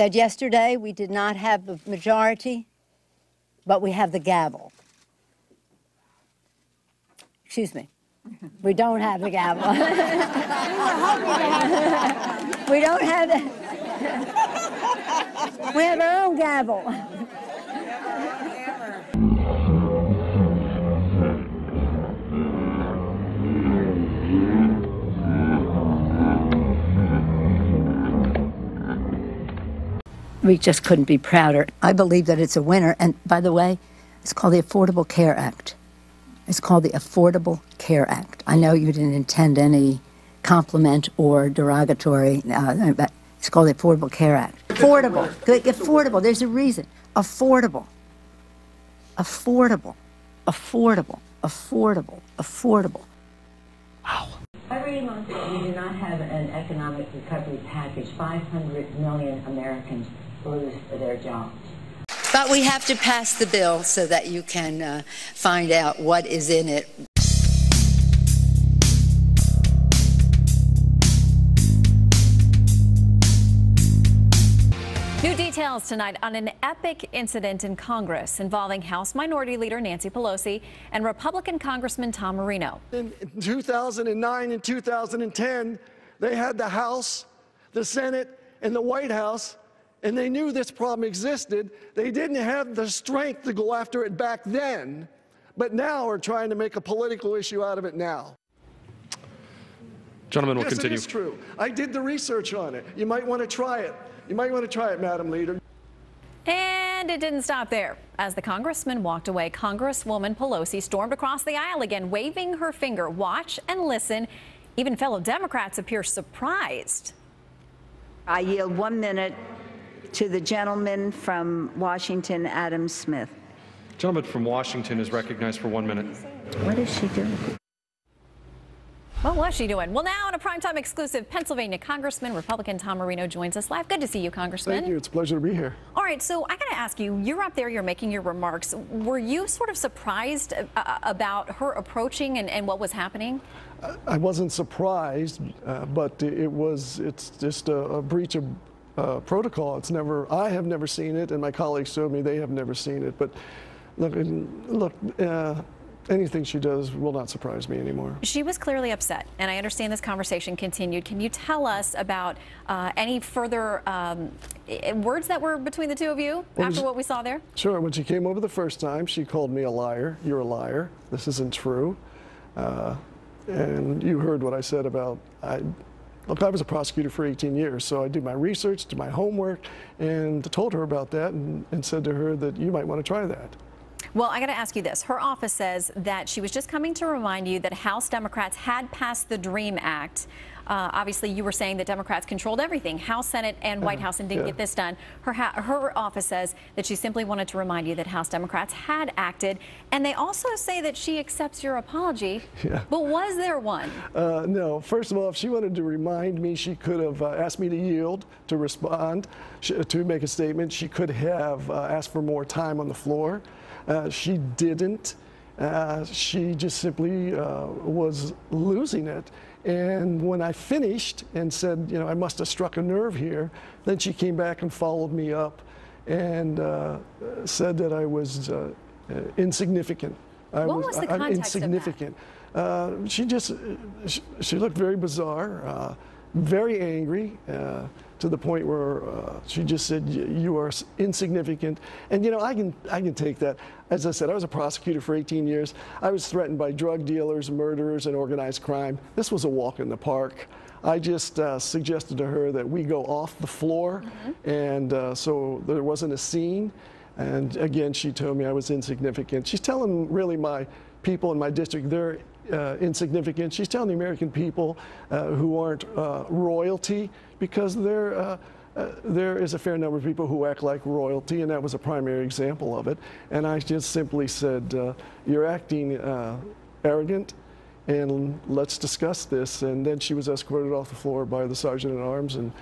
said yesterday we did not have the majority, but we have the gavel. Excuse me. We don't have the gavel. We don't have the... We have our own gavel. We just couldn't be prouder. I believe that it's a winner. And by the way, it's called the Affordable Care Act. It's called the Affordable Care Act. I know you didn't intend any compliment or derogatory, but it's called the Affordable Care Act. Affordable. Affordable. There's a reason. Affordable. Affordable. Affordable. Affordable. Affordable. Wow. Every month we do not have an economic recovery package, 500 million Americans lose their jobs. But we have to pass the bill so that you can find out what is in it. New details tonight on an epic incident in Congress involving House Minority Leader Nancy Pelosi and Republican Congressman Tom Marino. In 2009 and 2010, they had the House, the Senate, and the White House, and they knew this problem existed. They didn't have the strength to go after it back then, but now are trying to make a political issue out of it now. Gentlemen, will yes, continue. It is true. I did the research on it. You might want to try it. You might want to try it, Madam Leader. And it didn't stop there. As the congressman walked away, Congresswoman Pelosi stormed across the aisle again, waving her finger. Watch and listen. Even fellow Democrats appear surprised. I yield 1 minute to the gentleman from Washington, Adam Smith. Gentleman from Washington is recognized for 1 minute. What is she doing? What was she doing? Well, now on a primetime exclusive, Pennsylvania Congressman Republican Tom Marino joins us live. Good to see you, Congressman. Thank you. It's a pleasure to be here. All right, so I got to ask you, you're up there, you're making your remarks. Were you sort of surprised about her approaching and what was happening? I wasn't surprised, but it's just a breach of protocol. I have never seen it, and my colleagues told me they have never seen it. But look, anything she does will not surprise me anymore. She was clearly upset, and I understand this conversation continued. Can you tell us about any further words that were between the two of you after what we saw there? Sure. When she came over the first time, she called me a liar. You're a liar. This isn't true. And you heard what I said about, look, I was a prosecutor for 18 years, so I did my research, did my homework, and told her about that and said to her that you might want to try that. Well, I got to ask you this. Her office says that she was just coming to remind you that House Democrats had passed the DREAM Act. Obviously, you were saying that Democrats controlled everything, House, Senate, and White House, and didn't get this done. Her office says that she simply wanted to remind you that House Democrats had acted, and they also say that she accepts your apology. Yeah. But was there one? No. First of all, if she wanted to remind me, she could have asked me to yield, to respond, to make a statement. She could have asked for more time on the floor. She didn't. She just simply was losing it. And when I finished and said, you know, I must have struck a nerve here, then she came back and followed me up and said that I was insignificant. What was the context insignificant. Of that? She looked very bizarre, very angry, to the point where she just said, you are insignificant. And, you know, I can take that. As I said, I was a prosecutor for 18 years. I was threatened by drug dealers, murderers, and organized crime. This was a walk in the park. I just suggested to her that we go off the floor, and so there wasn't a scene. And again, she told me I was insignificant. She's telling really my people in my district they're insignificant. She's telling the American people who aren't royalty, because there is a fair number of people who act like royalty, and that was a primary example of it. And I just simply said, you're acting arrogant, and let's discuss this. And then she was escorted off the floor by the sergeant at arms, and